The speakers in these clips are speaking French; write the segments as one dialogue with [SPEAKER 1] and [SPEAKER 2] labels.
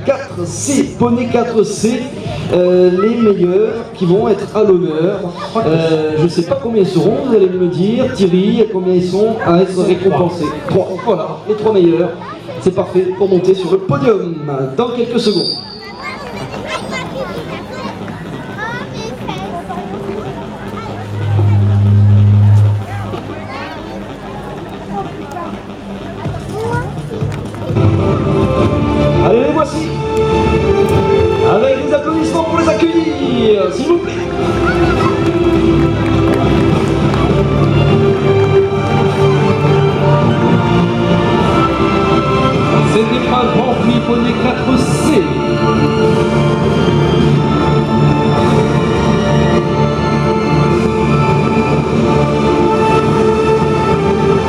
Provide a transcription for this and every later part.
[SPEAKER 1] 4C, poney 4C, les meilleurs qui vont être à l'honneur. Je ne sais pas combien ils seront, vous allez me dire, Thierry, combien ils sont à être récompensés. 3, voilà, les 3 meilleurs. C'est parfait pour monter sur le podium dans quelques secondes. Allez, les voici. Avec des applaudissements pour les accueillir, s'il vous plaît. C'était pas le Grand Prix poney 4C.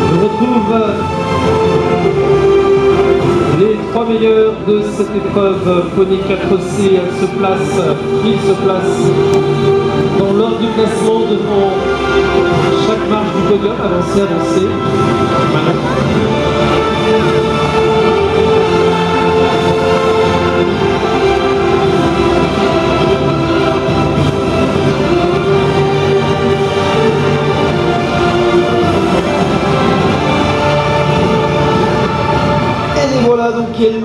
[SPEAKER 1] Je retrouve les 3 meilleurs de cette épreuve poney 4C. Ils se placent dans l'ordre du classement devant chaque marche du podium. Avancez. Voilà, donc ils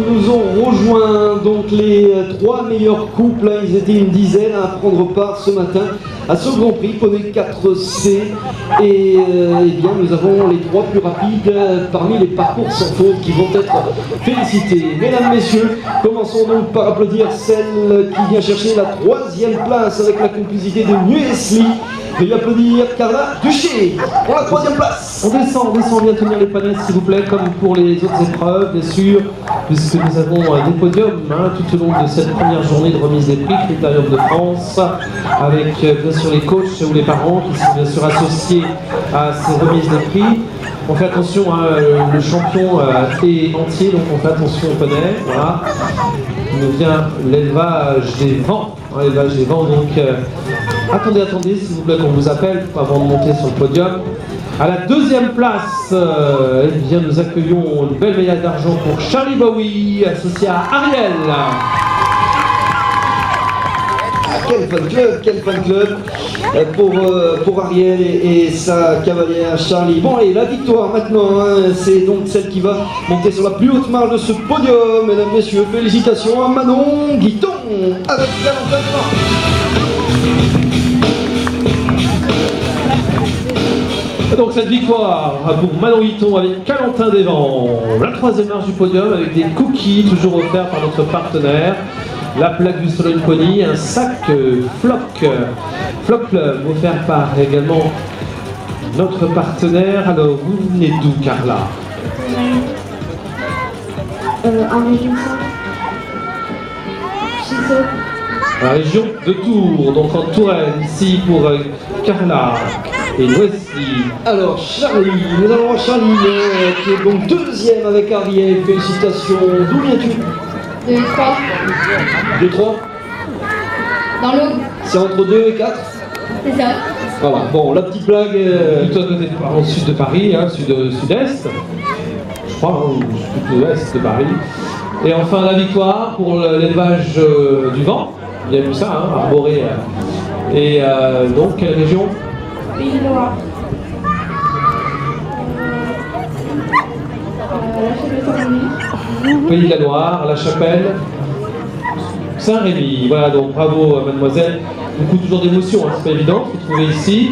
[SPEAKER 1] nous ont rejoint, donc les 3 meilleurs couples, ils étaient une dizaine à prendre part ce matin à ce Grand Prix poney 4C, et bien nous avons les 3 plus rapides parmi les parcours sans faute qui vont être félicités. Mesdames, messieurs, commençons donc par applaudir celle qui vient chercher la 3e place avec la complicité de Nuesli. Veuillez applaudir Carla Duché pour la 3e place. On descend, bien tenir les panneaux s'il vous plaît, comme pour les autres épreuves, bien sûr, puisque nous avons des podiums tout au long de cette première journée de remise des prix, Critérium de France, avec bien sûr les coachs ou les parents qui sont bien sûr associés à ces remises des prix. On fait attention, le champion est entier, donc on fait attention au poney, voilà. Il nous vient l'élevage des vents, donc attendez s'il vous plaît qu'on vous appelle avant de monter sur le podium. À la 2e place, eh bien, nous accueillons une belle médaille d'argent pour Charlie Bowie, associé à Ariel. Quel fan club pour Ariel et sa cavalière Charlie. Bon, et la victoire maintenant, c'est donc celle qui va monter sur la plus haute marge de ce podium. Mesdames, messieurs, félicitations à Manon Guiton avec Valentin. Donc cette victoire pour Manon Guiton avec Calentin Desvents, la 3e marche du podium avec des cookies toujours offerts par notre partenaire, la plaque du Sologne Pony, un sac Flock Club offert par également notre partenaire. Alors vous venez d'où, Carla?
[SPEAKER 2] En région 5.
[SPEAKER 1] La région de Tours, donc en Touraine, ici pour Carla et Wesley. Alors Charlie, nous allons voir Charlie qui est donc 2e avec Ariel, félicitations. D'où viens-tu?
[SPEAKER 2] De 3.
[SPEAKER 1] De 3?
[SPEAKER 2] Dans l'eau.
[SPEAKER 1] C'est entre 2 et 4?
[SPEAKER 2] C'est ça.
[SPEAKER 1] Voilà, bon, la petite blague plutôt à côté au sud de Paris, sud-est, je crois, ou sud-ouest de Paris. Et enfin la victoire pour l'élevage du vent, il y a vu ça, arboré. Et donc, quelle région?
[SPEAKER 2] Pays de Loire. La Chapelle Saint-Rémy.
[SPEAKER 1] Pays de la Loire, La Chapelle Saint-Rémy. Voilà, donc bravo mademoiselle. Beaucoup toujours d'émotions, c'est pas évident, il faut trouver ici.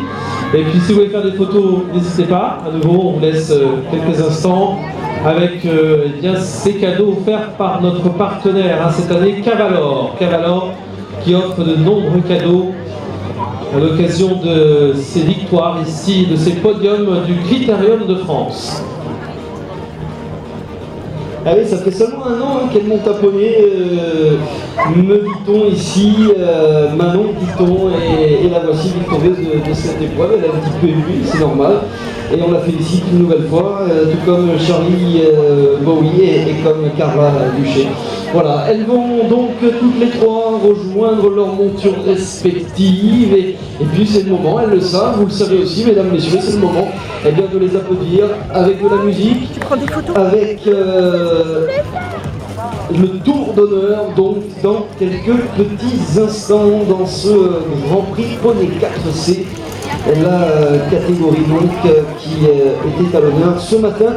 [SPEAKER 1] Et puis si vous voulez faire des photos, n'hésitez pas. À nouveau, on vous laisse quelques instants avec eh bien, ces cadeaux offerts par notre partenaire cette année, Cavalor. Cavalor qui offre de nombreux cadeaux à l'occasion de ces victoires ici, de ces podiums du Critérium de France. Ah oui, ça fait seulement 1 an qu'elle monte à poney, me dit-on ici, Manon dit-on, et la voici victorieuse de cette épreuve. Elle a un petit peu ému, c'est normal, et on la félicite une nouvelle fois, tout comme Charlie Bowie et comme Carla Duché. Voilà, elles vont donc toutes les 3 rejoindre leurs montures respectives, et puis c'est le moment, elles le savent, vous le savez aussi, mesdames, messieurs, c'est le moment bien, de les applaudir avec de la musique, avec le tour d'honneur, donc dans quelques petits instants dans ce Grand Prix Poney 4C, la catégorie donc qui était à l'honneur ce matin.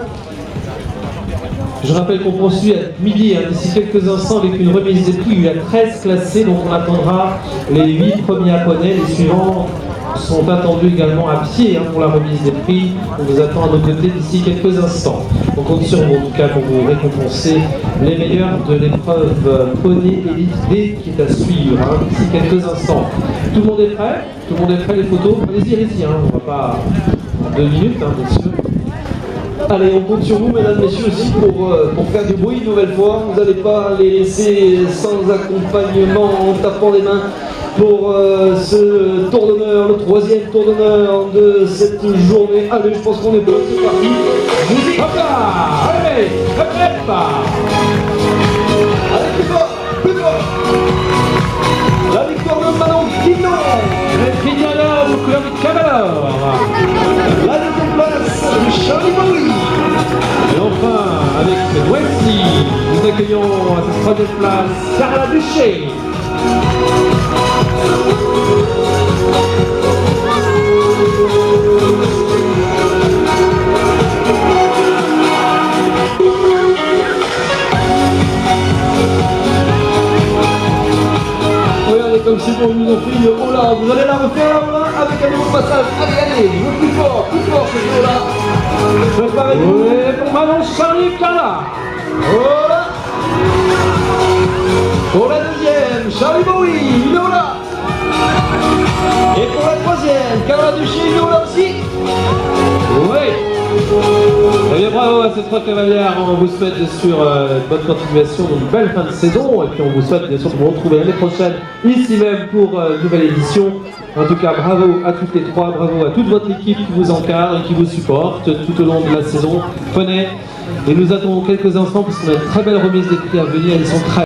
[SPEAKER 3] Je rappelle qu'on poursuit à midi, d'ici quelques instants, avec une remise des prix. Il y a 13 classés, donc on attendra les 8 premiers à Poney. Les suivants sont attendus également à pied pour la remise des prix. On vous attend à nos côtés d'ici quelques instants. On compte sur vous, en tout cas, pour vous récompenser les meilleurs de l'épreuve Poney Elite D qui est à suivre d'ici quelques instants. Tout le monde est prêt? Tout le monde est prêt, les photos? Allez-y, allez-y, on va pas en 2 minutes, bien sûr.
[SPEAKER 1] Allez, on compte sur vous, mesdames, messieurs, aussi pour faire du bruit une nouvelle fois. Vous n'allez pas les laisser sans accompagnement en tapant des mains pour ce tour d'honneur, le 3e tour d'honneur de cette journée. Allez, je pense qu'on est prêts, c'est parti. Musique.
[SPEAKER 3] Hop là! Allez, hop, hop.
[SPEAKER 1] Allez, plus fort, plus fort. La victoire de Manon Quignon.
[SPEAKER 3] Le Pignoleur aux couleurs du Cavalor.
[SPEAKER 1] La deuxième place de Charlie Bowie.
[SPEAKER 3] Et enfin, avec voici, nous accueillons à cette 3e place Carla Duché.
[SPEAKER 1] Regardez comme c'est bon, ils nous ont pris le oh là, vous allez la refaire là, avec un nouveau passage. Allez, allez, je veux plus fort ce jeu là. Préparez-vous.
[SPEAKER 3] Oui, pour Manon, Charlie, Carla.
[SPEAKER 1] Voilà. Pour la deuxième, Charlie Bowie, il est là. Et pour la troisième, Carla Duché, il est là aussi.
[SPEAKER 3] Oui. Eh bien, bravo à ces 3 cavalières. On vous souhaite bien sûr une bonne continuation, une belle fin de saison. Et puis on vous souhaite bien sûr de vous retrouver l'année prochaine ici même pour une nouvelle édition. En tout cas, bravo à toutes les 3, bravo à toute votre équipe qui vous encadre et qui vous supporte tout au long de la saison. Poney. Et nous attendons quelques instants parce qu'on a une très belle remise des prix à venir. Ils sont très